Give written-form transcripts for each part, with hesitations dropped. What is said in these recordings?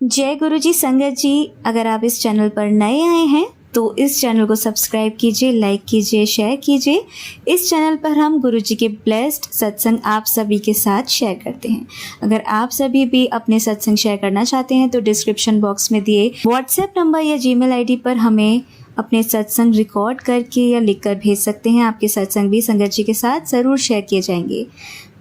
जय गुरु जी। संगत जी, अगर आप इस चैनल पर नए आए हैं तो इस चैनल को सब्सक्राइब कीजिए, लाइक कीजिए, शेयर कीजिए। इस चैनल पर हम गुरु जी के ब्लेस्ड सत्संग आप सभी के साथ शेयर करते हैं। अगर आप सभी भी अपने सत्संग शेयर करना चाहते हैं तो डिस्क्रिप्शन बॉक्स में दिए व्हाट्सएप नंबर या जीमेल आईडी पर हमें अपने सत्संग रिकॉर्ड करके या लिखकर भेज सकते हैं। आपके सत्संग भी संगत जी के साथ ज़रूर शेयर किए जाएंगे।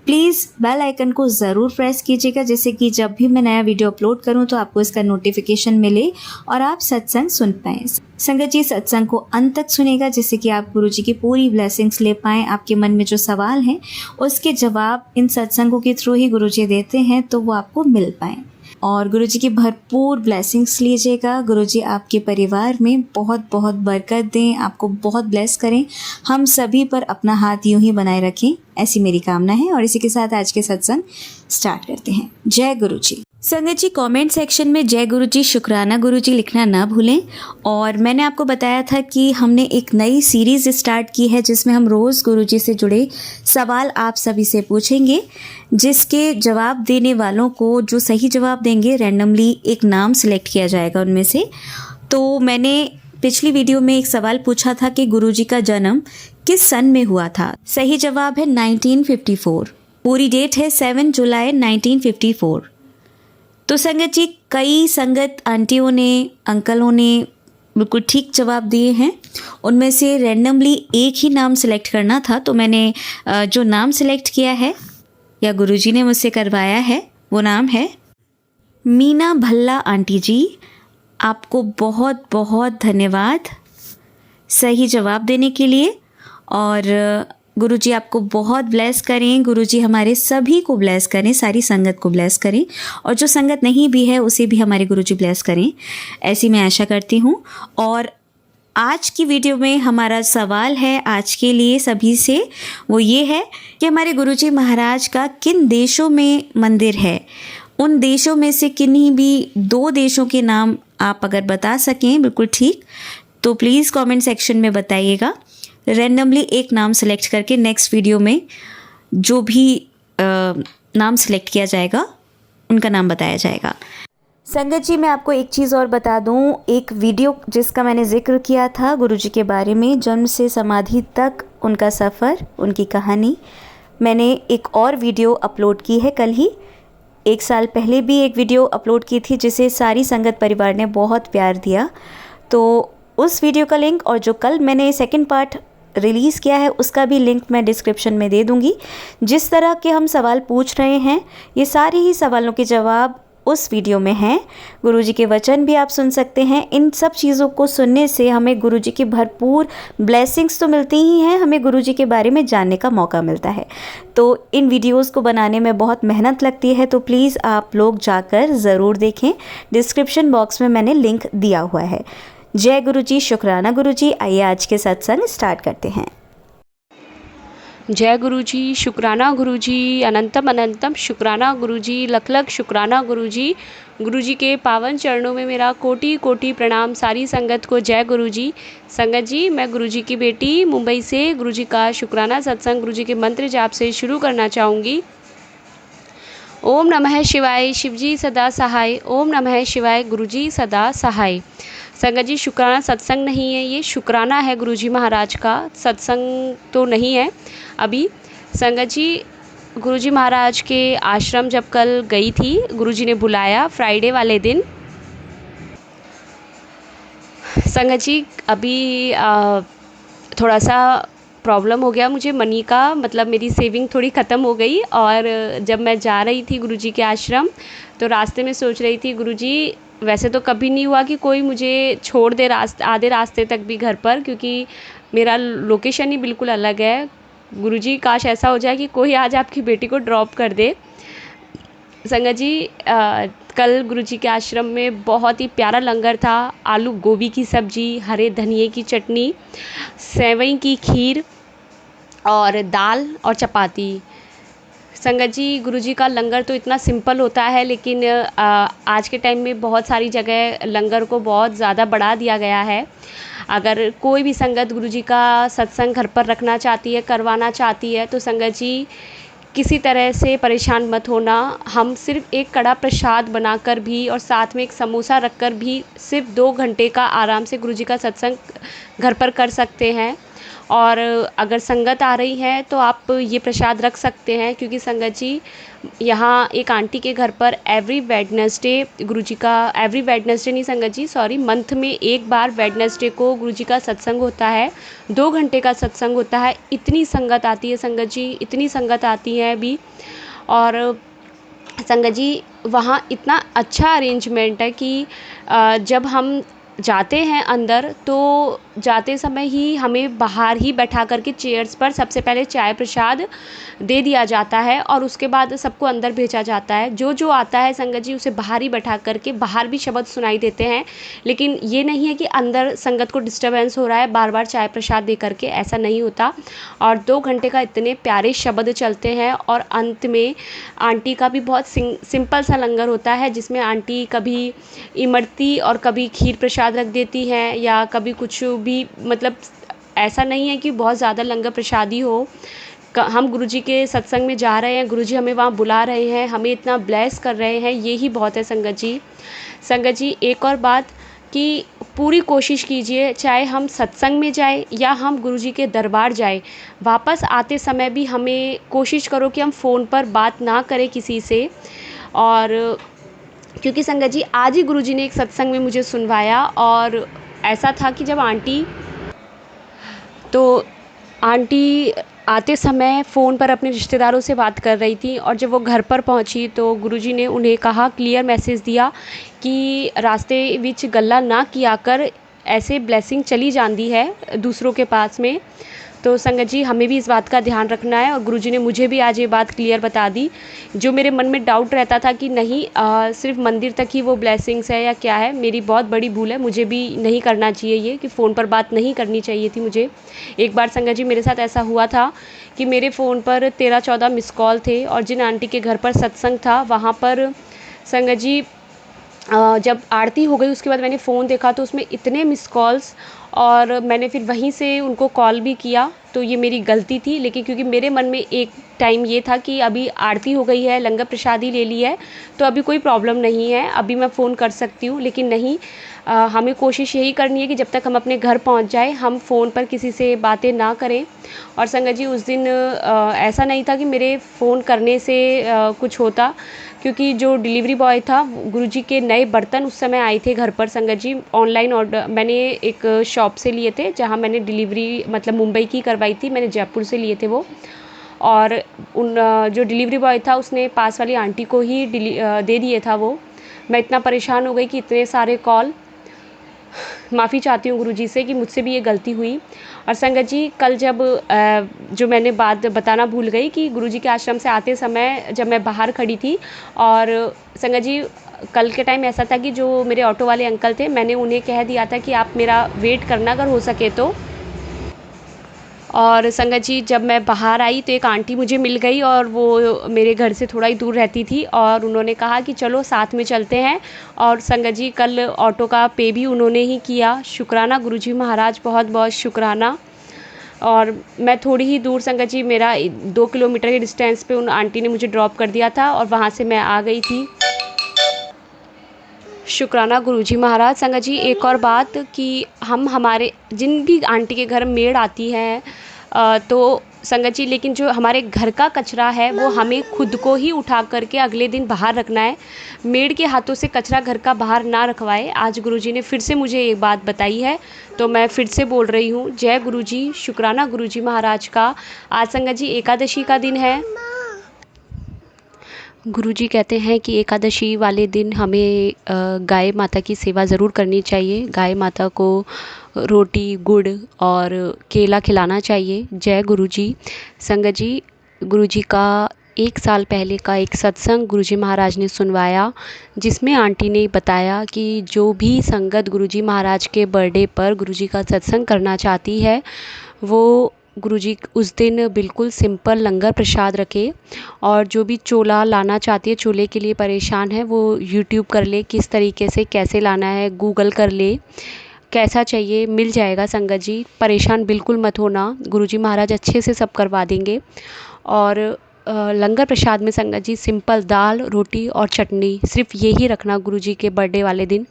प्लीज़ बेल आइकन को ज़रूर प्रेस कीजिएगा, जिससे कि जब भी मैं नया वीडियो अपलोड करूं तो आपको इसका नोटिफिकेशन मिले और आप सत्संग सुन पाएँ। संगत जी, सत्संग को अंत तक सुनेगा, जिससे कि आप गुरु जी की पूरी ब्लेसिंग्स ले पाएँ। आपके मन में जो सवाल हैं उसके जवाब इन सत्संगों के थ्रू ही गुरु जी देते हैं, तो वो आपको मिल पाएँ और गुरु जी की भरपूर ब्लेसिंग्स लीजिएगा। गुरु जी आपके परिवार में बहुत बहुत बरकत दें, आपको बहुत ब्लेस करें, हम सभी पर अपना हाथ यूं ही बनाए रखें, ऐसी मेरी कामना है। और इसी के साथ आज के सत्संग स्टार्ट करते हैं। जय गुरु जी। संगत जी, कमेंट सेक्शन में जय गुरु जी, शुक्राना गुरु जी लिखना ना भूलें। और मैंने आपको बताया था कि हमने एक नई सीरीज़ स्टार्ट की है जिसमें हम रोज़ गुरु जी से जुड़े सवाल आप सभी से पूछेंगे, जिसके जवाब देने वालों को, जो सही जवाब देंगे, रैंडमली एक नाम सिलेक्ट किया जाएगा उनमें से। तो मैंने पिछली वीडियो में एक सवाल पूछा था कि गुरु जी का जन्म किस सन में हुआ था। सही जवाब है 1954। पूरी डेट है 7 जुलाई 1954। तो संगत जी, कई संगत आंटियों ने, अंकलों ने बिल्कुल ठीक जवाब दिए हैं। उनमें से रैंडमली एक ही नाम सेलेक्ट करना था, तो मैंने जो नाम सेलेक्ट किया है या गुरुजी ने मुझसे करवाया है, वो नाम है मीना भल्ला आंटी जी। आपको बहुत बहुत धन्यवाद सही जवाब देने के लिए। और गुरुजी आपको बहुत ब्लेस करें, गुरुजी हमारे सभी को ब्लेस करें, सारी संगत को ब्लेस करें, और जो संगत नहीं भी है उसे भी हमारे गुरुजी ब्लेस करें, ऐसी मैं आशा करती हूँ। और आज की वीडियो में हमारा सवाल है आज के लिए सभी से, वो ये है कि हमारे गुरुजी महाराज का किन देशों में मंदिर है। उन देशों में से किन्हीं भी 2 देशों के नाम आप अगर बता सकें बिल्कुल ठीक, तो प्लीज़ कमेंट सेक्शन में बताइएगा। रैंडमली एक नाम सेलेक्ट करके नेक्स्ट वीडियो में जो भी नाम सेलेक्ट किया जाएगा उनका नाम बताया जाएगा। संगत जी, मैं आपको एक चीज़ और बता दूं, एक वीडियो जिसका मैंने जिक्र किया था गुरुजी के बारे में, जन्म से समाधि तक उनका सफ़र, उनकी कहानी, मैंने एक और वीडियो अपलोड की है कल ही। 1 साल पहले भी एक वीडियो अपलोड की थी जिसे सारी संगत परिवार ने बहुत प्यार दिया। तो उस वीडियो का लिंक और जो कल मैंने सेकंड पार्ट रिलीज़ किया है उसका भी लिंक मैं डिस्क्रिप्शन में दे दूंगी। जिस तरह के हम सवाल पूछ रहे हैं, ये सारे ही सवालों के जवाब उस वीडियो में हैं। गुरुजी के वचन भी आप सुन सकते हैं। इन सब चीज़ों को सुनने से हमें गुरुजी की भरपूर ब्लेसिंग्स तो मिलती ही हैं, हमें गुरुजी के बारे में जानने का मौका मिलता है। तो इन वीडियोस को बनाने में बहुत मेहनत लगती है, तो प्लीज़ आप लोग जाकर ज़रूर देखें। डिस्क्रिप्शन बॉक्स में मैंने लिंक दिया हुआ है। जय गुरु जी, शुक्राना गुरु जी। आइए आज के सत्संग स्टार्ट करते हैं। जय गुरु जी, शुक्राना गुरु जी, अनंतम अनंतम शुक्राना गुरु जी, लख लख शुक्राना गुरु जी। गुरु जी के पावन चरणों में मेरा कोटि कोटि प्रणाम, सारी संगत को जय गुरु जी। संगत जी, मैं गुरु जी की बेटी मुंबई से गुरु जी का शुक्राना सत्संग गुरु जी के मंत्र जाप से शुरू करना चाहूँगी। ओम नमः शिवाय, शिव जी सदा सहाय। ओम नमः शिवाय, गुरु जी सदा सहाय। संगत जी, शुक्राना सत्संग नहीं है, ये शुक्राना है गुरु जी महाराज का, सत्संग तो नहीं है अभी। संगत जी, गुरु जी महाराज के आश्रम जब कल गई थी, गुरु जी ने बुलाया फ्राइडे वाले दिन। संगत जी, अभी थोड़ा सा प्रॉब्लम हो गया मुझे मनी का, मतलब मेरी सेविंग थोड़ी ख़त्म हो गई। और जब मैं जा रही थी गुरु जी के आश्रम तो रास्ते में सोच रही थी, गुरु जी वैसे तो कभी नहीं हुआ कि कोई मुझे छोड़ दे आधे रास्ते तक भी घर पर, क्योंकि मेरा लोकेशन ही बिल्कुल अलग है। गुरुजी, काश ऐसा हो जाए कि कोई आज आपकी बेटी को ड्रॉप कर दे। संगत जी, कल गुरुजी के आश्रम में बहुत ही प्यारा लंगर था। आलू गोभी की सब्ज़ी, हरे धनिए की चटनी, सेवई की खीर और दाल और चपाती। संगत जी, गुरुजी का लंगर तो इतना सिंपल होता है, लेकिन आज के टाइम में बहुत सारी जगह लंगर को बहुत ज़्यादा बढ़ा दिया गया है। अगर कोई भी संगत गुरुजी का सत्संग घर पर रखना चाहती है, करवाना चाहती है, तो संगत जी किसी तरह से परेशान मत होना। हम सिर्फ़ एक कड़ा प्रसाद बनाकर भी और साथ में एक समोसा रखकर भी सिर्फ़ 2 घंटे का आराम से गुरुजी का सत्संग घर पर कर सकते हैं। और अगर संगत आ रही है तो आप ये प्रसाद रख सकते हैं, क्योंकि संगत जी यहाँ एक आंटी के घर पर एवरी वेडनेसडे गुरुजी का, एवरी वेडनेसडे नहीं संगत जी, सॉरी, मंथ में एक बार वेडनेसडे को गुरुजी का सत्संग होता है। 2 घंटे का सत्संग होता है। इतनी संगत आती है संगत जी, इतनी संगत आती है अभी। और संगत जी वहाँ इतना अच्छा अरेंजमेंट है कि जब हम जाते हैं अंदर तो जाते समय ही हमें बाहर ही बैठा करके चेयर्स पर सबसे पहले चाय प्रसाद दे दिया जाता है और उसके बाद सबको अंदर भेजा जाता है। जो जो आता है संगत जी उसे बाहर ही बैठा करके बाहर भी शब्द सुनाई देते हैं, लेकिन ये नहीं है कि अंदर संगत को डिस्टर्बेंस हो रहा है बार बार चाय प्रसाद दे करके, ऐसा नहीं होता। और 2 घंटे का इतने प्यारे शब्द चलते हैं और अंत में आंटी का भी बहुत सिंपल सा लंगर होता है, जिसमें आंटी कभी इमरती और कभी खीर प्रसाद रख देती हैं या कभी कुछ भी, मतलब ऐसा नहीं है कि बहुत ज़्यादा लंगर प्रसादी हो। हम गुरुजी के सत्संग में जा रहे हैं, गुरुजी हमें वहाँ बुला रहे हैं, हमें इतना ब्लेस कर रहे हैं, ये ही बहुत है संगत जी। संगत जी एक और बात कि पूरी कोशिश कीजिए, चाहे हम सत्संग में जाएं या हम गुरुजी के दरबार जाएं, वापस आते समय भी हमें कोशिश करो कि हम फ़ोन पर बात ना करें किसी से। और क्योंकि संगत जी आज ही गुरुजी ने एक सत्संग में मुझे सुनवाया और ऐसा था कि जब आंटी आते समय फ़ोन पर अपने रिश्तेदारों से बात कर रही थी और जब वो घर पर पहुंची तो गुरुजी ने उन्हें कहा, क्लियर मैसेज दिया कि रास्ते विच गल्ला ना किया कर, ऐसे ब्लेसिंग चली जाती है दूसरों के पास में। तो संगत जी हमें भी इस बात का ध्यान रखना है और गुरुजी ने मुझे भी आज ये बात क्लियर बता दी। जो मेरे मन में डाउट रहता था कि नहीं सिर्फ मंदिर तक ही वो ब्लेसिंग्स है या क्या है, मेरी बहुत बड़ी भूल है, मुझे भी नहीं करना चाहिए ये, कि फ़ोन पर बात नहीं करनी चाहिए थी मुझे। एक बार संगत जी मेरे साथ ऐसा हुआ था कि मेरे फ़ोन पर 13-14 मिस कॉल थे और जिन आंटी के घर पर सत्संग था वहाँ पर संगत जी जब आरती हो गई उसके बाद मैंने फ़ोन देखा तो उसमें इतने मिस कॉल्स, और मैंने फिर वहीं से उनको कॉल भी किया। तो ये मेरी गलती थी, लेकिन क्योंकि मेरे मन में एक टाइम ये था कि अभी आरती हो गई है, लंगर प्रसादी ले ली है, तो अभी कोई प्रॉब्लम नहीं है, अभी मैं फ़ोन कर सकती हूँ। लेकिन नहीं, हमें कोशिश यही करनी है कि जब तक हम अपने घर पहुँच जाए हम फ़ोन पर किसी से बातें ना करें। और संगत जी उस दिन ऐसा नहीं था कि मेरे फ़ोन करने से कुछ होता, क्योंकि जो डिलीवरी बॉय था, गुरुजी के नए बर्तन उस समय आए थे घर पर संगत जी। ऑनलाइन ऑर्डर मैंने एक शॉप से लिए थे जहाँ मैंने डिलीवरी मतलब मुंबई की करवाई थी, मैंने जयपुर से लिए थे वो। और उन जो डिलीवरी बॉय था उसने पास वाली आंटी को ही दे दिए था वो। मैं इतना परेशान हो गई कि इतने सारे कॉल, माफ़ी चाहती हूँ गुरुजी से कि मुझसे भी ये गलती हुई। और संगत जी कल जब जो मैंने बात बताना भूल गई कि गुरुजी के आश्रम से आते समय जब मैं बाहर खड़ी थी, और संगत जी कल के टाइम ऐसा था कि जो मेरे ऑटो वाले अंकल थे, मैंने उन्हें कह दिया था कि आप मेरा वेट करना अगर हो सके तो। और संगत जी जब मैं बाहर आई तो एक आंटी मुझे मिल गई और वो मेरे घर से थोड़ा ही दूर रहती थी, और उन्होंने कहा कि चलो साथ में चलते हैं। और संगत जी कल ऑटो का पे भी उन्होंने ही किया। शुक्राना गुरुजी महाराज, बहुत बहुत शुक्राना। और मैं थोड़ी ही दूर संगत जी, मेरा 2 किलोमीटर के डिस्टेंस पे उन आंटी ने मुझे ड्रॉप कर दिया था और वहाँ से मैं आ गई थी। शुक्राना गुरुजी महाराज। संगत जी एक और बात कि हम हमारे जिन भी आंटी के घर मेड आती है तो संगत जी, लेकिन जो हमारे घर का कचरा है वो हमें खुद को ही उठा करके अगले दिन बाहर रखना है। मेड के हाथों से कचरा घर का बाहर ना रखवाए। आज गुरुजी ने फिर से मुझे एक बात बताई है तो मैं फिर से बोल रही हूँ, जय गुरुजी, शुक्राना गुरुजी महाराज का। आज संगत जी एकादशी का दिन है। गुरुजी कहते हैं कि एकादशी वाले दिन हमें गाय माता की सेवा ज़रूर करनी चाहिए। गाय माता को रोटी, गुड़ और केला खिलाना चाहिए। जय गुरुजी। संगत जी गुरुजी का 1 साल पहले का एक सत्संग गुरुजी महाराज ने सुनवाया, जिसमें आंटी ने बताया कि जो भी संगत गुरुजी महाराज के बर्थडे पर गुरुजी का सत्संग करना चाहती है वो गुरुजी उस दिन बिल्कुल सिंपल लंगर प्रसाद रखे, और जो भी चोला लाना चाहती है, चोले के लिए परेशान है, वो यूट्यूब कर ले किस तरीके से कैसे लाना है, गूगल कर ले, कैसा चाहिए मिल जाएगा। संगत जी परेशान बिल्कुल मत होना, गुरुजी महाराज अच्छे से सब करवा देंगे। और लंगर प्रसाद में संगत जी सिंपल दाल रोटी और चटनी, सिर्फ ये ही रखना गुरुजी के बर्थडे वाले दिन।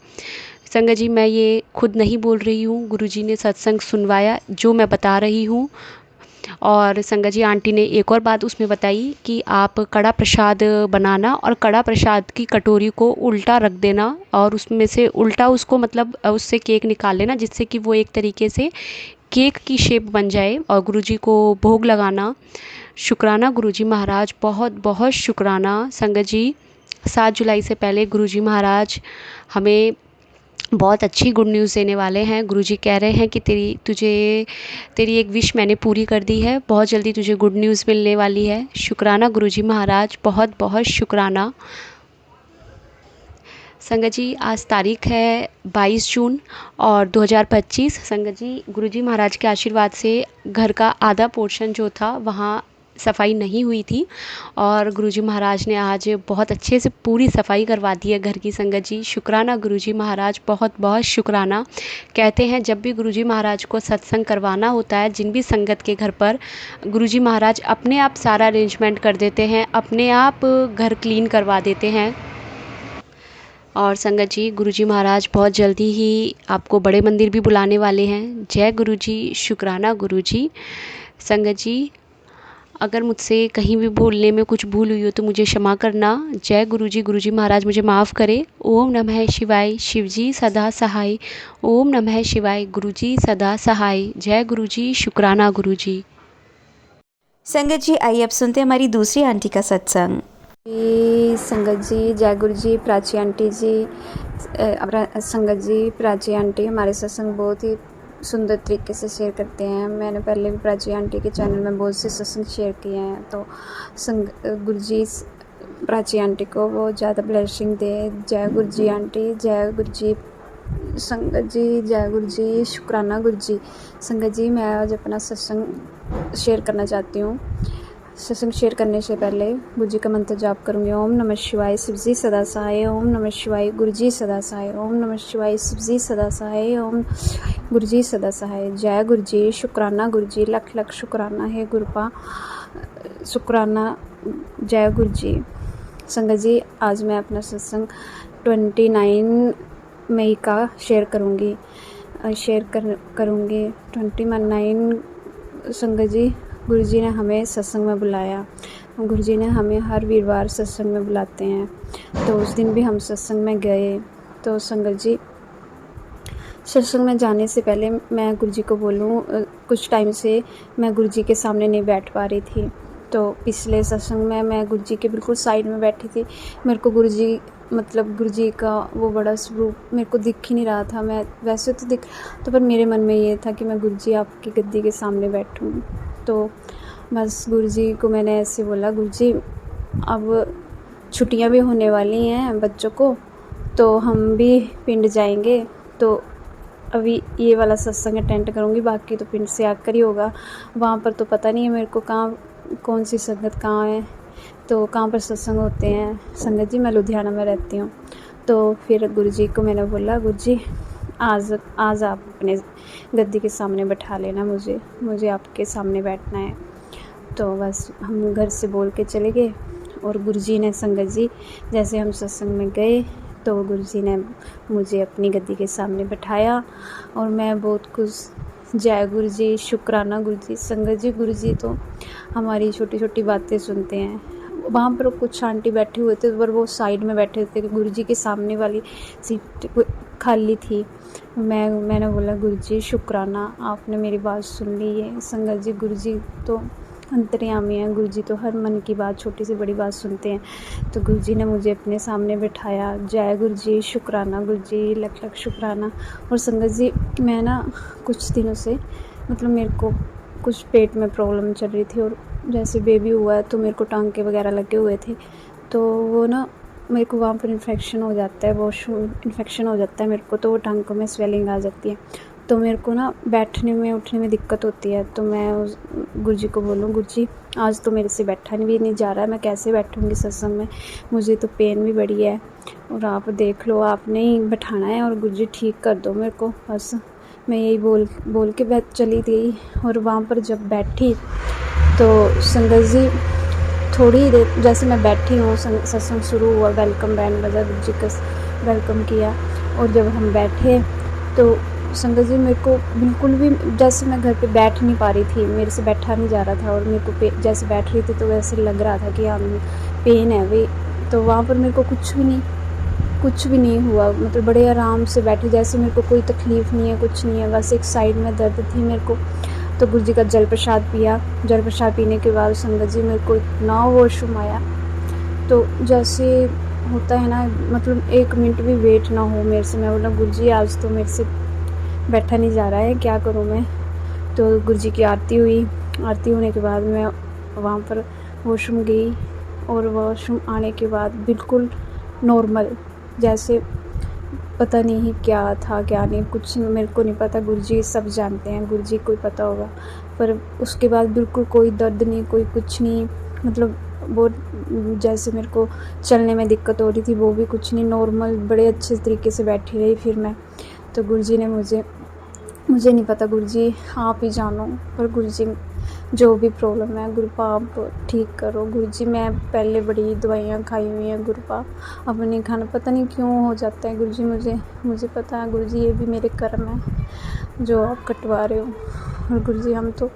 संगत जी मैं ये खुद नहीं बोल रही हूँ, गुरुजी ने सत्संग सुनवाया जो मैं बता रही हूँ। और संगत जी आंटी ने एक और बात उसमें बताई कि आप कड़ा प्रसाद बनाना और कड़ा प्रसाद की कटोरी को उल्टा रख देना और उसमें से उल्टा उसको मतलब उससे केक निकाल लेना, जिससे कि वो एक तरीके से केक की शेप बन जाए और गुरुजी को भोग लगाना। शुक्राना गुरुजी महाराज, बहुत बहुत शुक्राना। संगत जी 7 जुलाई से पहले गुरुजी महाराज हमें बहुत अच्छी गुड न्यूज़ देने वाले हैं। गुरुजी कह रहे हैं कि तेरी एक विश मैंने पूरी कर दी है, बहुत जल्दी तुझे गुड न्यूज़ मिलने वाली है। शुक्राना गुरुजी महाराज, बहुत बहुत शुक्राना। संगत जी आज तारीख है 22 जून और 2025। संगत जी गुरुजी महाराज के आशीर्वाद से घर का आधा पोर्शन जो था वहाँ सफाई नहीं हुई थी और गुरुजी महाराज ने आज बहुत अच्छे से पूरी सफाई करवा दी है घर की। संगत जी शुक्राना गुरुजी महाराज, बहुत बहुत शुक्राना। कहते हैं जब भी गुरुजी महाराज को सत्संग करवाना होता है जिन भी संगत के घर पर, गुरुजी महाराज अपने आप सारा अरेंजमेंट कर देते हैं, अपने आप घर क्लीन करवा देते हैं। और संगत जी गुरुजी महाराज बहुत जल्दी ही आपको बड़े मंदिर भी बुलाने वाले हैं। जय गुरुजी, शुक्राना गुरुजी। संगत जी अगर मुझसे कहीं भी बोलने में कुछ भूल हुई हो तो मुझे क्षमा करना। जय गुरुजी, गुरुजी महाराज मुझे माफ़ करे। ओम नमः शिवाय, शिवजी सदा सहाय। ओम नमः शिवाय, गुरुजी सदा सहाय। जय गुरुजी, शुक्राना गुरुजी। संगत जी आइए अब सुनते हैं हमारी दूसरी आंटी का सत्संग। जी संगत जी, जय गुरु जी, प्राची आंटी जी। संगत जी प्राची आंटी हमारे सत्संग बहुत ही सुंदर तरीके से शेयर करते हैं। मैंने पहले भी प्राची आंटी के चैनल में बहुत से सत्संग शेयर किए हैं, तो गुरु जी प्राची आंटी को वो ज़्यादा ब्लेसिंग दे। जय गुरु जी आंटी, जय गुरु जी। संगत जी जय गुरु जी, शुक्राना गुरु जी। संगत जी मैं आज अपना सत्संग शेयर करना चाहती हूँ। सत्संग शेयर करने से पहले गुरु जी का मंत्र जाप करूँगी। ओम नमः शिवाय, शिवजी सदा सहाय। ओम नमः शिवाय, गुरु जी सदा सहाय। ओम नमः शिवाय, शिवजी सदा सहाय। ओम गुरु जी सदा सहाय। जय गुरु जी, शुक्राना गुरु जी, लख लख शुक्राना है गुरुपा, शुक्राना। जय गुरु जी। संगत जी आज मैं अपना सत्संग 29 मई का शेयर करूँगी, करूँगी 29। संगत जी गुरुजी ने हमें सत्संग में बुलाया। गुरुजी ने हमें हर वीरवार सत्संग में बुलाते हैं, तो उस दिन भी हम सत्संग में गए। तो संगत जी सत्संग में जाने से पहले मैं गुरुजी को बोलूँ, कुछ टाइम से मैं गुरुजी के सामने नहीं बैठ पा रही थी। तो पिछले सत्संग में मैं गुरुजी के बिल्कुल साइड में बैठी थी। मेरे को गुरुजी मतलब गुरुजी का वो बड़ा स्वरूप मेरे को दिख ही नहीं रहा था। मैं वैसे तो दिख तो पर मेरे मन में ये था कि मैं गुरुजी आपकी गद्दी के सामने बैठूँ। तो बस गुरुजी को मैंने ऐसे बोला, गुरुजी अब छुट्टियां भी होने वाली हैं बच्चों को, तो हम भी पिंड जाएंगे, तो अभी ये वाला सत्संग अटेंड करूँगी, बाकी तो पिंड से आकर ही होगा। वहाँ पर तो पता नहीं है मेरे को कौन सी संगत कहाँ है, तो कहाँ पर सत्संग होते हैं। संगत जी मैं लुधियाना में रहती हूँ। तो फिर गुरुजी को मैंने बोला, गुरुजी आज आप अपने गद्दी के सामने बैठा लेना, मुझे आपके सामने बैठना है। तो बस हम घर से बोल के चले गए और गुरुजी ने संगत जी जैसे हम सत्संग में गए तो गुरुजी ने मुझे अपनी गद्दी के सामने बैठाया और मैं बहुत खुश। जय गुरु जी, शुक्राना गुरु जी। संगत जी गुरुजी तो हमारी छोटी छोटी बातें सुनते हैं। वहाँ पर कुछ आंटी बैठे हुए थे पर वो साइड में बैठे थे, गुरुजी के सामने वाली सीट खाली थी। मैंने बोला, गुरुजी शुक्राना, आपने मेरी बात सुन ली है। संगत जी गुरुजी तो अंतर्यामी हैं, गुरुजी तो हर मन की बात, छोटी से बड़ी बात सुनते हैं। तो गुरुजी ने मुझे अपने सामने बैठाया। जय गुरुजी, शुक्राना गुरुजी, लख लख शुक्राना। और संगत जी मैं ना कुछ दिनों से मतलब मेरे को कुछ पेट में प्रॉब्लम चल रही थी और जैसे बेबी हुआ है तो मेरे को टांके वगैरह लगे हुए थे, तो वो ना मेरे को वहाँ पर इन्फेक्शन हो जाता है, वॉशरूम इन्फेक्शन हो जाता है मेरे को, तो वो टांकों में स्वेलिंग आ जाती है, तो मेरे को ना बैठने में उठने में दिक्कत होती है। तो मैं उस गुरुजी को बोलूँ, गुरुजी आज तो मेरे से बैठा भी नहीं जा रहा है, मैं कैसे बैठूँगी सत्संग में, मुझे तो पेन भी बड़ी है और आप देख लो, आपने ही बैठाना है और गुरुजी ठीक कर दो मेरे को। बस मैं यही बोल के बैठ चली गई। और वहाँ पर जब बैठी तो संगत जी थोड़ी ही देर जैसे मैं बैठी हूँ, सत्संग शुरू हुआ, वेलकम बैंड बजा, गुरु जी का वेलकम किया, और जब हम बैठे तो संगत जी मेरे को बिल्कुल भी, जैसे मैं घर पे बैठ नहीं पा रही थी, मेरे से बैठा नहीं जा रहा था, और मेरे को जैसे बैठ रही थी तो वैसे लग रहा था कि हाँ पेन है भाई। तो वहाँ पर मेरे को कुछ भी नहीं हुआ, मतलब बड़े आराम से बैठी, जैसे मेरे को कोई तकलीफ़ नहीं है, कुछ नहीं है, बस एक साइड में दर्द थी मेरे को। तो गुरु जी का जल प्रसाद पिया। जल प्रसाद पीने के बाद संगत जी मेरे को इतना वॉशरूम आया, तो जैसे होता है ना, मतलब 1 मिनट भी वेट ना हो मेरे से। मैं बोला गुरु जी आज तो मेरे से बैठा नहीं जा रहा है, क्या करूँ मैं। तो गुरु जी की आरती हुई। आरती होने के बाद मैं वहाँ पर वॉशरूम गई, और वॉशरूम आने के बाद बिल्कुल नॉर्मल, जैसे पता नहीं क्या था क्या नहीं, कुछ मेरे को नहीं पता, गुरु जी सब जानते हैं, गुरु जी को ही पता होगा। पर उसके बाद बिल्कुल कोई दर्द नहीं, कोई कुछ नहीं, मतलब वो जैसे मेरे को चलने में दिक्कत हो रही थी वो भी कुछ नहीं, नॉर्मल बड़े अच्छे तरीके से बैठी रही फिर मैं। तो गुरु जी ने मुझे नहीं पता, गुरु जी आप ही जानो, पर गुरु जी जो भी प्रॉब्लम है गुरुपा आप ठीक करो। गुरु जी मैं पहले बड़ी दवाइयाँ खाई हुई हैं गुरुपा, अब नहीं खाना, पता नहीं क्यों हो जाता है गुरु जी, मुझे पता है गुरु जी, ये भी मेरे कर्म है जो आप कटवा रहे हो। और गुरु जी हम तो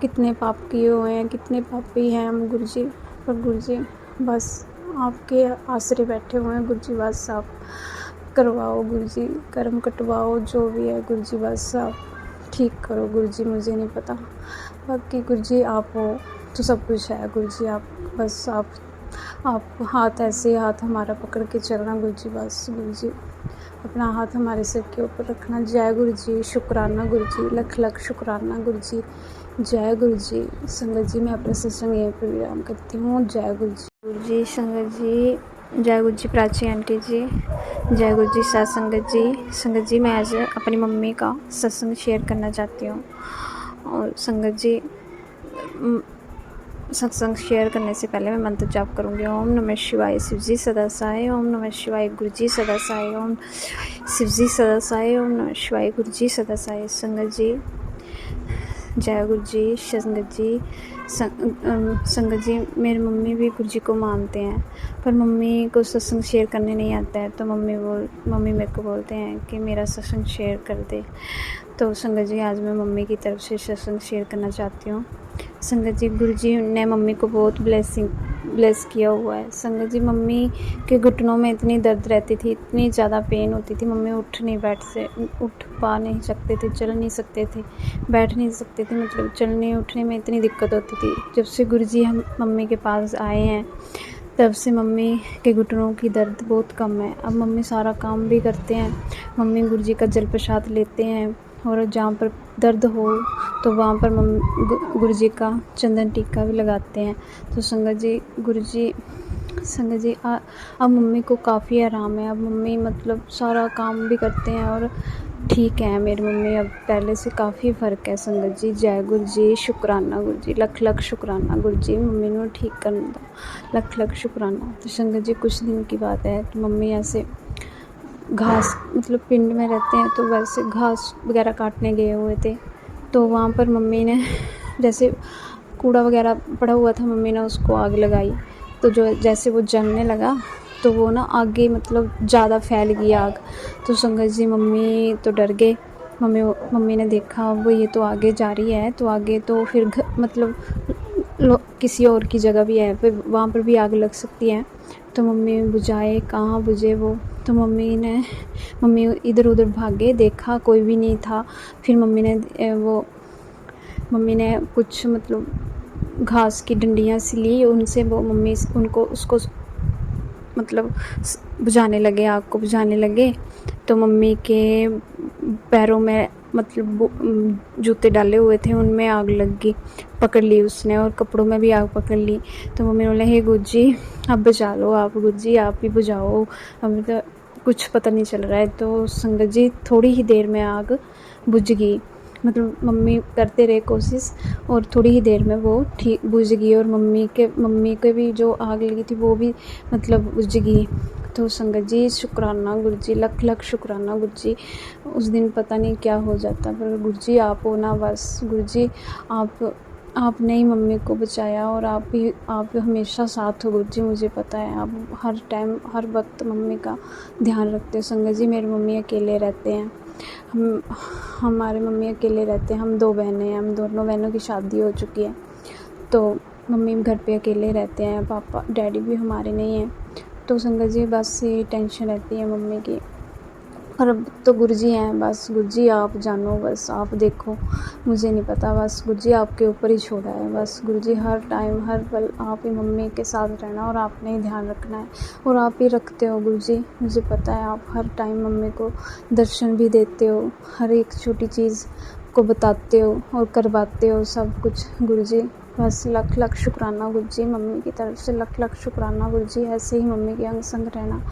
कितने पाप किए हुए हैं, कितने पापी हैं हम गुरु जी, पर गुरु जी बस आपके आसरे बैठे हुए हैं गुरु जी, बस आप करवाओ गुरु जी, कर्म कटवाओ, जो भी है गुरु जी बस आप ठीक करो गुरु जी, मुझे नहीं पता, बाकी गुरु जी आप हो तो सब कुछ है गुरु जी, आप बस आप हाथ ऐसे हाथ हमारा पकड़ के चलना गुरु जी, बस गुरु जी अपना हाथ हमारे सिर के ऊपर रखना। जय गुरु जी, शुक्राना गुरु जी, लख लख शुक्राना गुरु जी, जय गुरु जी। संगत जी मैं अपना सत्संग यहीं पर विराम करती हूँ। जय गुरु जी। गुरु जी, संगत जी, जय गुरु जी, प्राची आंटी जी, जय गुरु जी, साथ संगत जी। संगत जी मैं आज अपनी मम्मी का सत्संग शेयर करना चाहती हूँ। और संगत जी सत्संग शेयर करने से पहले मैं मंत्र जाप करूँगी। ओम नमः शिवाय, शिव जी सदा सहाय। ओम नमः शिवाय, गुरु जी सदा सहाय। ओम शिव जी सदा सहाय। ओम नमः शिवाय, गुरु जी सदा सहाय। संगत जी जय गुरु जी। संगत जी संगत जी मेरी मम्मी भी गुरु जी को मानते हैं, पर मम्मी को सत्संग शेयर करने नहीं आता है, तो मम्मी मेरे को बोलते हैं कि मेरा सत्संग शेयर कर दे। तो संगत जी आज मैं मम्मी की तरफ से सत्संग शेयर करना चाहती हूँ। संगत जी गुरु जी ने मम्मी को बहुत ब्लेस किया हुआ है। संगत जी मम्मी के घुटनों में इतनी दर्द रहती थी, इतनी ज़्यादा पेन होती थी, मम्मी उठ पा नहीं सकते थे, चल नहीं सकते थे, बैठ नहीं सकते थे, मतलब चलने उठने में इतनी दिक्कत होती थी। जब से गुरु जी हम मम्मी के पास आए हैं तब से मम्मी के घुटनों की दर्द बहुत कम है। अब मम्मी सारा काम भी करते हैं, मम्मी गुरु जी का जल प्रसाद लेते हैं, और जहाँ पर दर्द हो तो वहाँ पर गुरु जी का चंदन टीका भी लगाते हैं। तो संगत जी संगत जी अब मम्मी को काफ़ी आराम है। अब मम्मी मतलब सारा काम भी करते हैं और ठीक है मेरी मम्मी, अब पहले से काफ़ी फ़र्क है। संगत जी जय गुरु जी, शुक्राना गुरु जी, लख लख शुक्राना गुरु जी, मम्मी ने ठीक कर दो, लख लख शुक्राना। तो संगत जी कुछ दिन की बात है कि मम्मी ऐसे घास, मतलब पिंड में रहते हैं तो वैसे घास वगैरह काटने गए हुए थे, तो वहाँ पर मम्मी ने जैसे कूड़ा वगैरह पड़ा हुआ था, मम्मी ने उसको आग लगाई, तो जो जैसे वो जलने लगा तो वो ना आगे मतलब ज़्यादा फैल गई आग। तो संगत जी मम्मी तो डर गए। मम्मी ने देखा वो ये तो आगे जा रही है, तो आगे तो फिर मतलब किसी और की जगह भी है, फिर वहाँ पर भी आग लग सकती है। तो मम्मी बुझाए, कहाँ बुझे वो, तो मम्मी इधर उधर भागे, देखा कोई भी नहीं था। फिर मम्मी ने कुछ मतलब घास की डंडियाँ सी ली, उनसे वो मम्मी उसको मतलब बुझाने लगे, आग को बुझाने लगे। तो मम्मी के पैरों में मतलब जूते डाले हुए थे, उनमें आग लग गई, पकड़ ली उसने, और कपड़ों में भी आग पकड़ ली। तो मम्मी बोले हे गुरु जी अब बुझा लो, आप गुरु जी आप ही बुझाओ, हमें तो कुछ पता नहीं चल रहा है। तो संगत जी थोड़ी ही देर में आग बुझ गई, मतलब मम्मी करते रहे कोशिश, और थोड़ी ही देर में वो ठीक बुझ गई, और मम्मी के भी जो आग लगी थी वो भी मतलब बुझ गई। तो संगत जी शुक्राना गुरु जी, लख लख शुक्राना गुरु जी। उस दिन पता नहीं क्या हो जाता, पर गुरु जी आप हो ना, बस गुरु जी आपने ही मम्मी को बचाया और आप हमेशा साथ हो गुरुजी। मुझे पता है आप हर टाइम हर वक्त मम्मी का ध्यान रखते हो। संगत जी मेरी मम्मी अकेले रहते हैं, हमारे मम्मी अकेले रहते हैं। हम 2 बहनें हैं, हम दोनों बहनों की शादी हो चुकी है, तो मम्मी घर पे अकेले रहते हैं, पापा डैडी भी हमारे नहीं हैं। तो संगत जी बस ये टेंशन रहती है मम्मी की। और अब तो गुरुजी हैं, बस गुरुजी आप जानो, बस आप देखो, मुझे नहीं पता, बस गुरुजी आपके ऊपर ही छोड़ा है। बस गुरुजी हर टाइम हर पल आप ही मम्मी के साथ रहना और आपने ही ध्यान रखना है और आप ही रखते हो गुरुजी। मुझे पता है आप हर टाइम मम्मी को दर्शन भी देते हो, हर एक छोटी चीज़ को बताते हो और करवाते हो सब कुछ गुरुजी। बस लख लख शुक्राना गुरुजी, मम्मी की तरफ से लख लख शुक्राना गुरुजी। ऐसे ही मम्मी के अंग संग रहना,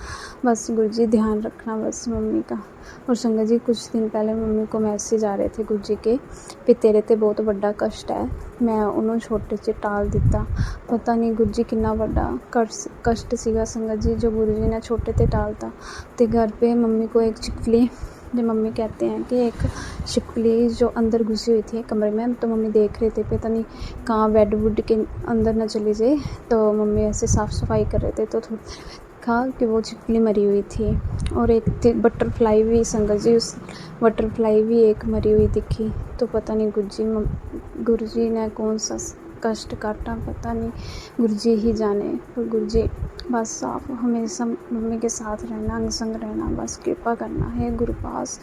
बस गुरुजी ध्यान रखना बस मम्मी का। और संगत जी कुछ दिन पहले मम्मी को मैसेज आ रहे थे गुरुजी के भी तेरे ते बहुत बड़ा कष्ट है, मैं उन्होंने छोटे से टाल दिता। पता नहीं गुरुजी कितना बड़ा कष्ट सीगा संगत जी जो गुरुजी ने छोटे ते टालता। ते घर पे मम्मी को एक छिपकली, जो मम्मी कहते हैं कि एक छिपकली जो अंदर घुसी हुई थी कमरे में, तो मम्मी देख रहे थे पता नहीं कहाँ बेड वुड के अंदर ना चली जाए, तो मम्मी ऐसे साफ़ सफाई कर रहे थे तो देखा कि वो छिपकली मरी हुई थी। और एक थी बटरफ्लाई भी संगत जी, उस बटरफ्लाई भी एक मरी हुई दिखी। तो पता नहीं गुरुजी ने कौन सा कष्ट काटा, पता नहीं गुरुजी ही जाने। पर गुरुजी बस आप हमेशा मम्मी के साथ रहना, अंग संग रहना, बस कृपा करना है गुरुपास,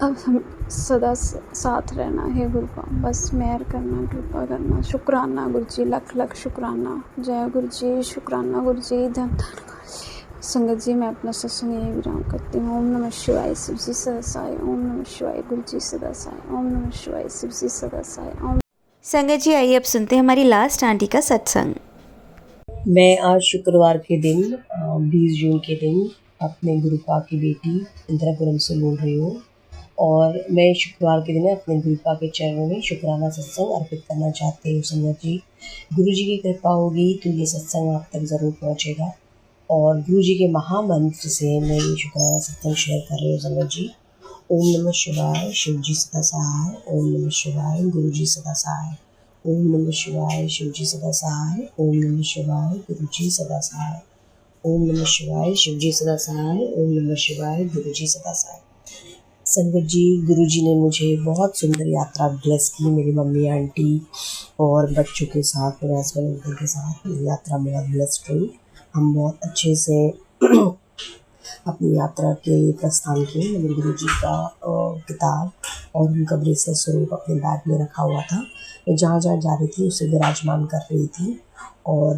अब हम सदा साथ रहना है गुरुपा, बस मेहर करना, कृपा करना। शुक्राना गुरुजी, लख लख शुक्राना। जय गुरुजी, शुक्राना गुरुजी, धन धन गुरुजी। संगत जी मैं अपना सत्संग यही विराम करती हूँ। ओम नमः शिवाय, शिव जी सदा साय। ओम नमः शिवाय, गुरुजी सदा साय। ओम नमः शिवाय, शिव जी सदा साय। ओम। संगत जी आइए अब सुनते हैं हमारी लास्ट आंटी का सत्संग। मैं आज शुक्रवार के दिन 20 जून के दिन अपने गुरुपा की बेटी इंदिरापुरम से बोल रही हूँ और मैं शुक्रवार के दिन अपने गुरुपा के चरणों में शुक्राना सत्संग अर्पित करना चाहती हूँ। संगत जी गुरु जी की कृपा होगी तो ये सत्संग आप तक ज़रूर पहुँचेगा और गुरु जी के महामंत्र से मैं ये शुक्राना सत्संग शेयर कर रही हूँ। संगत जी ओम नमः शिवाय, शिव जी सदा सहाय। ओम नमः शिवाय, गुरु जी सदा सहाय। ओम नमः शिवाय, शिव जी सदा सहाय। ओम नमः शिवाय, गुरु जी सदा सहाय। ओम नमः शिवाय, शिव जी सदा सहाय। ओम नमः शिवाय, गुरु जी सदा सहाय। संगत जी गुरु जी ने मुझे बहुत सुंदर यात्रा ब्लेस की, मेरी मम्मी आंटी और बच्चों के साथ, मेरे हस्बैंड अंकल के साथ मेरी यात्रा बहुत ब्लेस्ड हुई। हम बहुत अच्छे से अपनी यात्रा के प्रस्थान किए। मेरे गुरु जी का किताब और उनका ब्रेसलेट स्वरूप अपने बैग में रखा हुआ था। मैं जहाँ जहाँ जा रही थी उसे विराजमान कर रही थी और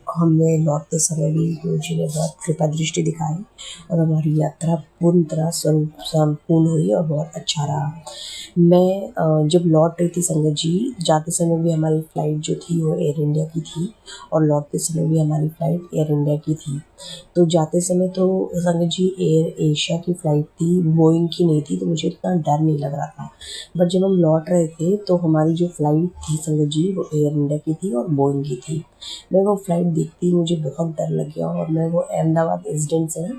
हमें लौटते समय भी गुरु जी ने बहुत कृपा दृष्टि दिखाई और हमारी यात्रा पूर्ण तरह स्वरूप संपूर्ण हुई और बहुत अच्छा रहा। मैं जब लौट रही थी संगत जी, जाते समय भी हमारी फ़्लाइट जो थी वो एयर इंडिया की थी और लौटते समय भी हमारी फ़्लाइट एयर इंडिया की थी। तो जाते समय तो संगत जी एयर एशिया की फ़्लाइट थी, बोइंग की नहीं थी, तो मुझे इतना डर नहीं लग रहा था। बट जब हम लौट रहे थे तो हमारी जो फ़्लाइट थी संगत जी वो एयर इंडिया की थी और बोइंग की थी। मैं वो फ़्लाइट देखती ही मुझे बहुत डर लग गया और मैं वो अहमदाबाद इंसिडेंट से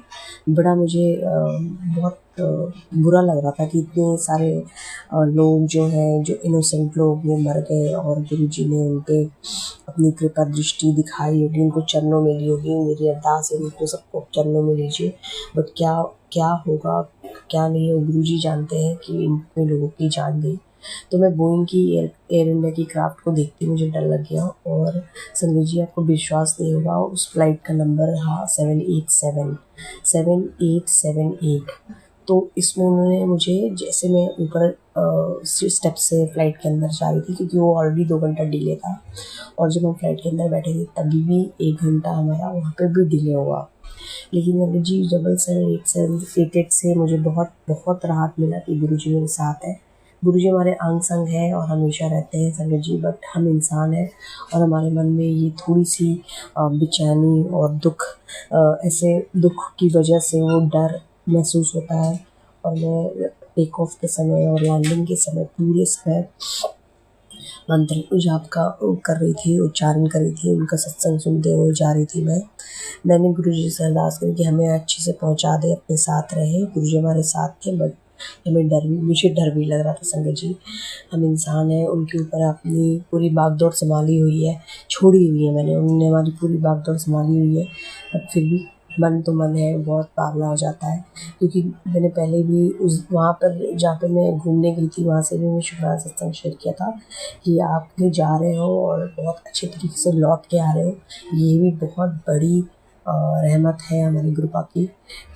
बड़ा मुझे बहुत बुरा लग रहा था कि इतने सारे लोग जो हैं, जो इनोसेंट लोग वो मर गए और गुरु जी ने उन पे अपनी कृपा दृष्टि दिखाई होगी, उनको चरणों में ली होगी। मेरी अरदास है उनको सबको चरणों में लीजिए। बट क्या होगा क्या नहीं है गुरु जी जानते हैं कि इतने लोगों की जान गई। तो मैं बोइंग की एयर इंडिया की क्राफ्ट को देखते मुझे डर लग गया और संजय जी आपको विश्वास नहीं होगा उस फ्लाइट का नंबर रहा 7878। तो इसमें उन्होंने मुझे, जैसे मैं ऊपर स्टेप से फ़्लाइट के अंदर जा रही थी क्योंकि वो ऑलरेडी 2 घंटा डिले था और जब हम फ्लाइट के अंदर बैठे थे तभी भी 1 घंटा हमारा वहाँ पे भी डिले हुआ। लेकिन जी 7788 से मुझे बहुत बहुत राहत मिला कि गुरु जी मेरे साथ है। गुरु जी हमारे अंग संग है और हमेशा रहते हैं संगत जी। बट हम इंसान हैं और हमारे मन में ये थोड़ी सी बेचैनी और दुख, ऐसे दुख की वजह से वो डर महसूस होता है। और मैं टेक ऑफ के समय और लैंडिंग के समय पूरे समय मंत्र जाप का कर रही थी, उच्चारण कर रही थी, उनका सत्संग सुनते हुए जा रही थी। मैंने गुरु जी से अरदास करी कि हमें अच्छे से पहुंचा दे, अपने साथ रहे। गुरु जी हमारे साथ थे बट हमें मुझे डर भी लग रहा था संगत जी। हम इंसान हैं, उनके ऊपर अपनी पूरी भागदौड़ संभाली हुई है, छोड़ी हुई है मैंने, उन्होंने हमारी पूरी भागदौड़ संभाली हुई है। बट फिर भी मन तो मन है, बहुत बावला हो जाता है, क्योंकि मैंने पहले भी उस वहाँ पर जहाँ पे मैं घूमने गई थी वहाँ से भी मैं शुक्राना सत्संग शेयर किया था कि आप कहीं जा रहे हो और बहुत अच्छे तरीके से लौट के आ रहे हो। ये भी बहुत बड़ी रहमत है हमारी कृपा की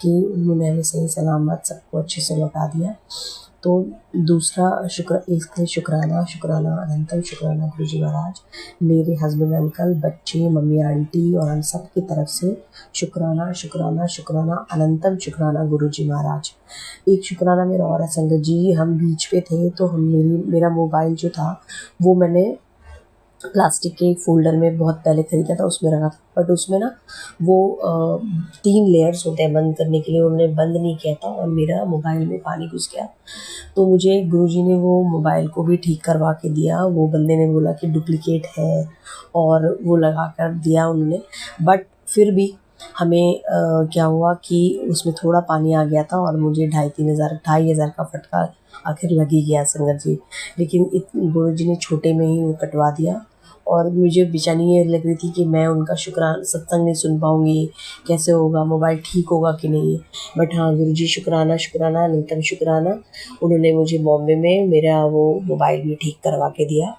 कि उन्होंने हमें सही सलामत सबको अच्छे से लौटा दिया। तो दूसरा इसके शुक्राना अनंतम शुक्राना गुरुजी महाराज, मेरे हस्बैंड अंकल, बच्चे, मम्मी आंटी और हम सब की तरफ से शुक्राना अनंतम शुक्राना गुरुजी महाराज। एक शुक्राना मेरा और है संगत जी, हम बीच पे थे तो मेरा मोबाइल जो था वो मैंने प्लास्टिक के एक फ़ोल्डर में बहुत पहले ख़रीदा था, उसमें रखा था। बट उसमें ना वो 3 लेयर्स होते हैं बंद करने के लिए, उन्होंने बंद नहीं किया था और मेरा मोबाइल में पानी घुस गया। तो मुझे गुरुजी ने वो मोबाइल को भी ठीक करवा के दिया। वो बंदे ने बोला कि डुप्लीकेट है और वो लगा कर दिया उन्होंने। बट फिर भी हमें क्या हुआ कि उसमें थोड़ा पानी आ गया था और मुझे 2,500 का फटका आखिर लग ही गया संगत जी। लेकिन गुरुजी ने छोटे में ही वो कटवा दिया और मुझे बेचैनी ये लग रही थी कि मैं उनका शुक्राना सत्संग नहीं सुन पाऊँगी, कैसे होगा, मोबाइल ठीक होगा कि नहीं। बट हाँ, गुरुजी शुक्राना अनंतम शुक्राना, उन्होंने मुझे बॉम्बे में मेरा वो मोबाइल भी ठीक करवा के दिया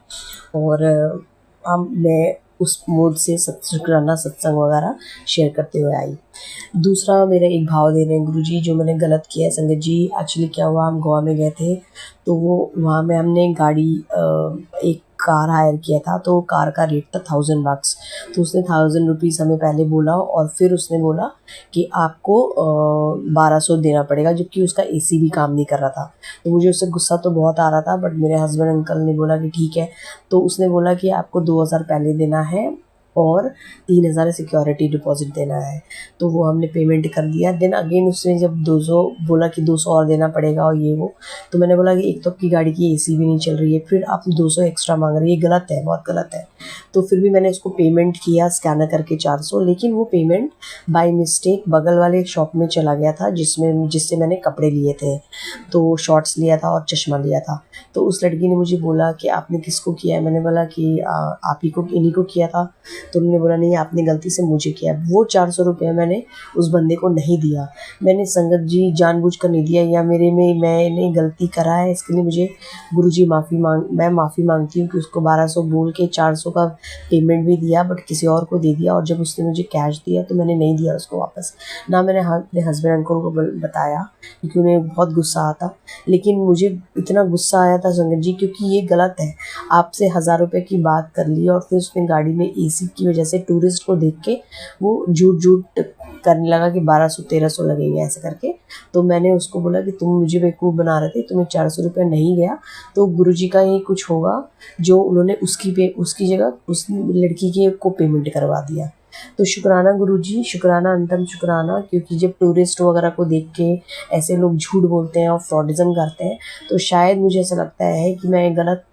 और मैं उस मोड से शुक्राना सत्संग वगैरह शेयर करते हुए आई। दूसरा मेरा एक भाव दे रहे हैं गुरुजी, जो मैंने गलत किया है संगत जी। एक्चुअली क्या हुआ, हम गोवा में गए थे तो वो वहाँ में हमने गाड़ी एक कार हायर किया था, तो कार का रेट था $1000। तो उसने ₹1000 हमें पहले बोला और फिर उसने बोला कि आपको 1200 देना पड़ेगा, जबकि उसका एसी भी काम नहीं कर रहा था। तो मुझे उससे गुस्सा तो बहुत आ रहा था, बट मेरे हस्बैंड अंकल ने बोला कि ठीक है। तो उसने बोला कि आपको 2000 पहले देना है और 3000 सिक्योरिटी डिपॉजिट देना है। तो वो हमने पेमेंट कर दिया। देन अगेन उसने जब 200 बोला कि 200 और देना पड़ेगा और ये वो, तो मैंने बोला कि एक तो आपकी गाड़ी की एसी भी नहीं चल रही है, फिर आप 200 एक्स्ट्रा मांग रहे हैं, ये गलत है, बहुत गलत है। तो फिर भी मैंने उसको पेमेंट किया स्कैनर करके 400, लेकिन वो पेमेंट बाय मिस्टेक बगल वाले शॉप में चला गया था जिससे मैंने कपड़े लिए थे, तो शॉर्ट्स लिया था और चश्मा लिया था। तो उस लड़की ने मुझे बोला कि आपने किसको किया है? मैंने बोला कि आप ही को, इन्हीं को किया था। तो उन्होंने बोला नहीं, आपने गलती से मुझे किया। वो 400 रुपये मैंने उस बंदे को नहीं दिया। मैंने संगत जी जानबूझकर नहीं दिया, या मैंने गलती करा है, इसके लिए मुझे गुरुजी मैं माफ़ी मांगती हूँ कि उसको 1200 बोल के 400 का पेमेंट भी दिया, बट किसी और को दे दिया। और जब उसने मुझे कैश दिया तो मैंने नहीं दिया उसको वापस। ना मैंने अपने हस्बैंड अंकल को बताया, क्योंकि उन्हें बहुत गुस्सा आता। लेकिन मुझे इतना गुस्सा आया था संगत जी, क्योंकि ये गलत है। आपसे 1000 रुपये की बात कर ली और फिर उसने गाड़ी में एसी की वजह से टूरिस्ट को देख के वो झूठ करने लगा कि 1200-1300 लगेंगे ऐसे करके। तो मैंने उसको बोला कि तुम मुझे बेवकूफ़ बना रहे थे, तुम्हें 400 रुपये नहीं गया तो गुरुजी का ही कुछ होगा, जो उन्होंने उसकी जगह उस लड़की के को पेमेंट करवा दिया। तो शुक्राना गुरुजी, शुक्राना अनंतम शुक्राना, क्योंकि जब टूरिस्ट वगैरह को देख के ऐसे लोग झूठ बोलते हैं और फ्रॉडिज़म करते हैं, तो शायद मुझे ऐसा लगता है कि मैं गलत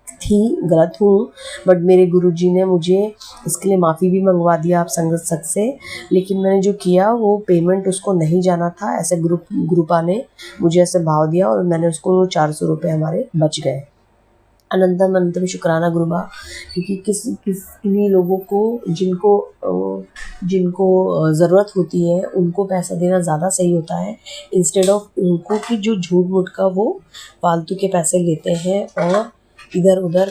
हूँ। बट मेरे गुरुजी ने मुझे इसके लिए माफ़ी भी मंगवा दिया आप संगत से। लेकिन मैंने जो किया वो पेमेंट उसको नहीं जाना था, ऐसे ग्रुपा ने मुझे ऐसे भाव दिया और मैंने उसको 400 रुपये हमारे बच गए। अनंतम शुक्राना गुरुबा, क्योंकि किन्हीं लोगों को जिनको ज़रूरत होती है उनको पैसा देना ज़्यादा सही होता है, इंस्टेड ऑफ उनको कि जो झूठ मूठ का वो फालतू के पैसे लेते हैं और इधर उधर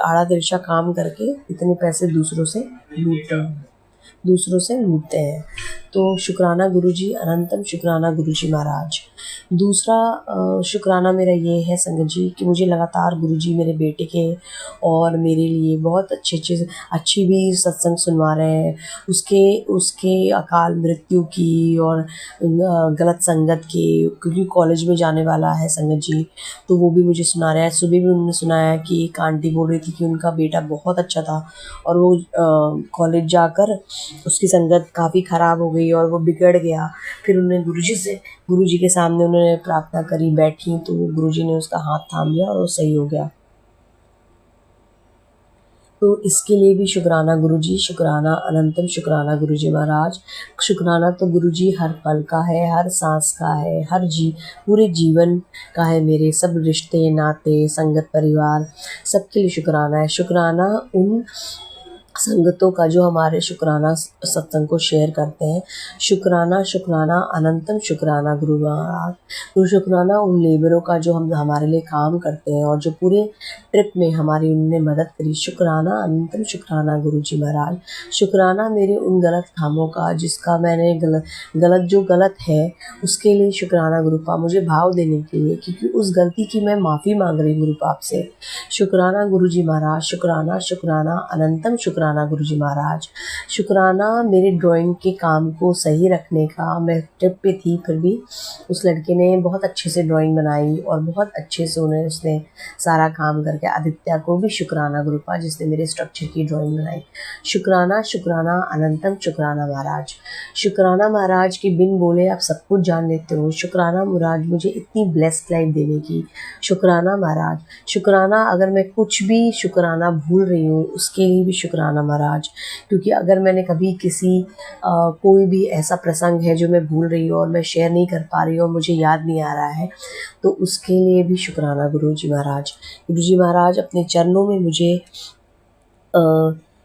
आड़ा तिरछा काम करके इतने पैसे दूसरों से लूटते हैं। तो शुक्राना गुरुजी, अनंतम शुक्राना गुरुजी महाराज। दूसरा शुक्राना मेरा ये है संगत जी कि मुझे लगातार गुरुजी मेरे बेटे के और मेरे लिए बहुत अच्छी भी सत्संग सुनवा रहे हैं। उसके अकाल मृत्यु की और गलत संगत की, क्योंकि कॉलेज में जाने वाला है संगत जी, तो वो भी मुझे सुना रहा है। सुबह भी उन्होंने सुनाया कि एक आंटी बोल रही थी कि उनका बेटा बहुत अच्छा था और वो कॉलेज जाकर उसकी संगत काफ़ी ख़राब हो गई और वो बिगड़ गया। फिर उन्होंने गुरुजी के सामने उन्होंने प्रार्थना करी, बैठी, तो गुरुजी ने उसका हाथ थाम लिया और वो सही हो गया। तो इसके लिए भी शुक्राना गुरुजी, शुक्राना अनंतम शुक्राना गुरुजी महाराज। शुक्राना तो गुरुजी हर पल का है, हर सांस का है, पूरे जीवन का है। मेरे सब रिश्ते नाते संगत परिवार सबके लिए शुक्राना है। शुक्राना उन संगतों का जो हमारे शुक्राना सत्संग को शेयर करते हैं। शुक्राना शुक्राना अनंतम शुक्राना गुरु महाराज। तो शुक्राना उन लेबरों का जो हमारे लिए काम करते हैं और जो पूरे ट्रिप में हमारी उन्होंने मदद करी। शुक्राना अनंतम शुक्राना गुरु जी महाराज। शुक्राना मेरे उन गलत कामों का जिसका मैंने गलत है उसके लिए शुक्राना गुरु पाप, मुझे भाव देने के लिए, क्योंकि उस गलती की मैं माफ़ी मांग रही हूँ गुरु पाप से। शुक्राना गुरु जी महाराज। शुक्राना शुक्राना अनंतम शुक्राना गुरुजी महाराज। शुक्राना मेरे ड्राइंग के काम को सही रखने का। मैं ट्रिप पे थी फिर भी उस लड़के ने बहुत अच्छे से ड्राइंग बनाई और बहुत अच्छे से उसने सारा काम करके। आदित्य को भी शुक्राना गुरुपा जिसने मेरे स्ट्रक्चर की ड्राइंग बनाई। शुक्राना शुक्राना अनंतम शुक्राना महाराज। शुक्राना महाराज के बिन बोले आप सब कुछ जान लेते हो। शुक्राना महाराज मुझे इतनी ब्लेस्ड लाइफ देने की। शुक्राना महाराज। शुक्राना अगर मैं कुछ भी शुक्राना भूल रही हूँ उसके लिए भी शुक्राना महाराज, क्योंकि अगर मैंने कभी कोई भी ऐसा प्रसंग है जो मैं भूल रही हूँ और मैं शेयर नहीं कर पा रही हूँ और मुझे याद नहीं आ रहा है तो उसके लिए भी शुक्राना गुरु जी महाराज। गुरु जी महाराज अपने चरणों में मुझे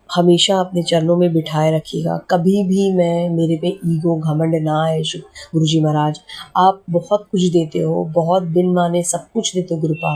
हमेशा अपने चरणों में बिठाए रखिएगा। कभी भी मेरे पे ईगो घमंड ना आए गुरुजी महाराज। आप बहुत कुछ देते हो, बहुत बिन माने सब कुछ देते हो गुरुपा,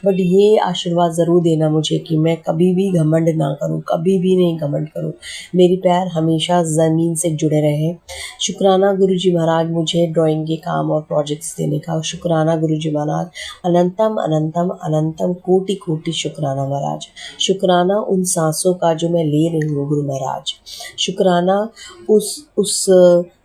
बट ये आशीर्वाद ज़रूर देना मुझे कि मैं कभी भी घमंड ना करूं, कभी भी नहीं घमंड करूं। मेरी पैर हमेशा ज़मीन से जुड़े रहे। शुक्राना गुरुजी महाराज मुझे ड्राइंग के काम और प्रोजेक्ट्स देने का। शुक्राना गुरुजी महाराज। अनंतम अनंतम अनंतम कोटि कोटि शुक्राना महाराज। शुक्राना उन सांसों का जो मैं ले रही हूँ गुरु महाराज। शुक्राना उस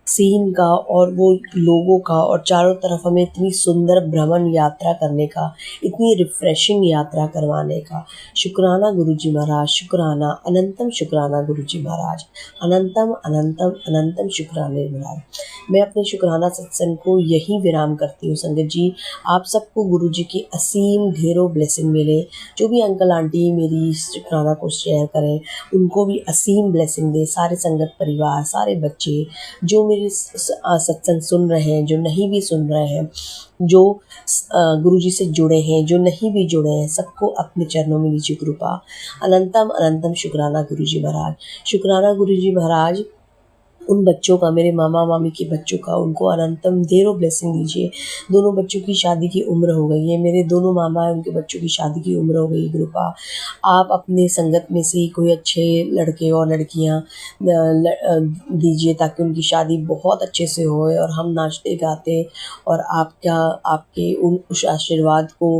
सीन का और वो लोगों का और चारों तरफ हमें इतनी सुंदर भ्रमण यात्रा करने का, इतनी रिफ्रेशिंग यात्रा करवाने का। शुक्राना गुरुजी महाराज। शुक्राना अनंतम शुक्राना गुरुजी महाराज। अनंतम अनंतम अनंतम शुक्राने महाराज। मैं अपने शुक्राना सत्संग को यही विराम करती हूँ संगत जी। आप सबको गुरुजी की असीम ढेरों ब्लेसिंग मिले। जो भी अंकल आंटी मेरी शुक्राना को शेयर करें उनको भी असीम ब्लेसिंग दे। सारे संगत परिवार, सारे बच्चे जो मेरे सत्संग सुन रहे हैं, जो नहीं भी सुन रहे हैं, जो गुरुजी से जुड़े हैं, जो नहीं भी जुड़े हैं, सबको अपने चरणों में लीजिए कृपा। अनंतम अनंतम शुक्राना गुरुजी महाराज। शुक्राना गुरुजी महाराज उन बच्चों का, मेरे मामा मामी के बच्चों का, उनको अनंतम ढेरों ब्लेसिंग दीजिए। दोनों बच्चों की शादी की उम्र हो गई है। मेरे दोनों मामा हैं, उनके बच्चों की शादी की उम्र हो गई गुरुपा। आप अपने संगत में से कोई अच्छे लड़के और लड़कियां दीजिए ताकि उनकी शादी बहुत अच्छे से होए और हम नाचते गाते और आपके उस आशीर्वाद को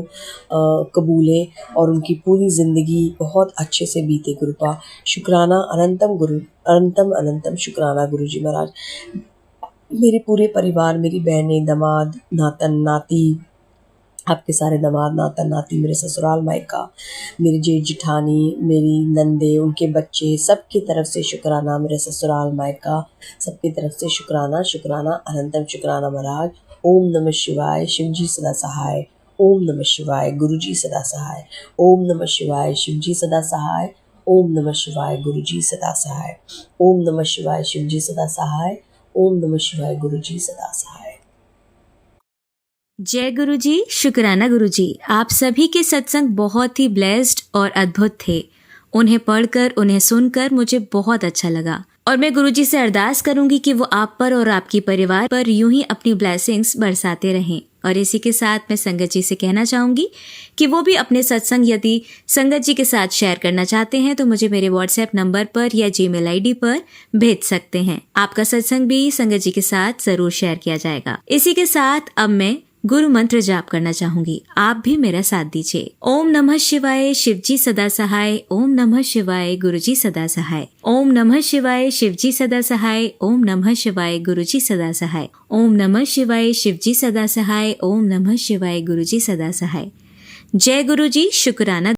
कबूले और उनकी पूरी ज़िंदगी बहुत अच्छे से बीते गुरुपा। शुक्राना अनंतम अनंतम शुक्राना गुरुजी महाराज। मेरे पूरे परिवार, मेरी बहनें, दामाद, नातन नाती, आपके सारे दामाद नातन नाती, मेरे ससुराल मायका, मेरी जेठ जिठानी, मेरी नंदे, उनके बच्चे, सबकी तरफ से शुक्राना। मेरे ससुराल मायका सबकी तरफ से शुक्राना। शुक्राना अनंतम शुक्राना महाराज। ओम नमः शिवाय। शिवजी सदा सहाय। ओम नमः शिवाय। गुरुजी सदा सहाय। ओम नमः शिवाय। शिवजी सदा सहाय। ओम नमः शिवाय। गुरुजी सदा सहाय। ओम नमः शिवाय। शिवजी सदा सहाय। ओम नमः शिवाय। गुरुजी सदा सहाय। जय गुरुजी। शुक्राना गुरुजी। आप सभी के सत्संग बहुत ही ब्लेस्ड और अद्भुत थे। उन्हें पढ़कर, उन्हें सुनकर मुझे बहुत अच्छा लगा और मैं गुरुजी से अरदास करूंगी कि वो आप पर और आपके परिवार पर यूं ही अपनी ब्लेसिंग्स बरसाते रहें। और इसी के साथ मैं संगत जी से कहना चाहूंगी कि वो भी अपने सत्संग यदि संगत जी के साथ शेयर करना चाहते हैं तो मुझे मेरे व्हाट्सएप नंबर पर या जीमेल आईडी पर भेज सकते हैं। आपका सत्संग भी संगत जी के साथ जरूर शेयर किया जाएगा। इसी के साथ अब मैं गुरु मंत्र जाप करना चाहूंगी, आप भी मेरा साथ दीजिए। ओम नमः शिवाय। शिवजी सदा सहाय। ओम नमः शिवाय। गुरुजी सदा सहाय। ओम नमः शिवाय। शिवजी सदा सहाय। ओम नमः शिवाय। गुरुजी सदा सहाय। ओम नमः शिवाय। शिवजी सदा सहाय। ओम नमः शिवाय। गुरुजी सदा सहाय। जय गुरुजी। शुक्राना।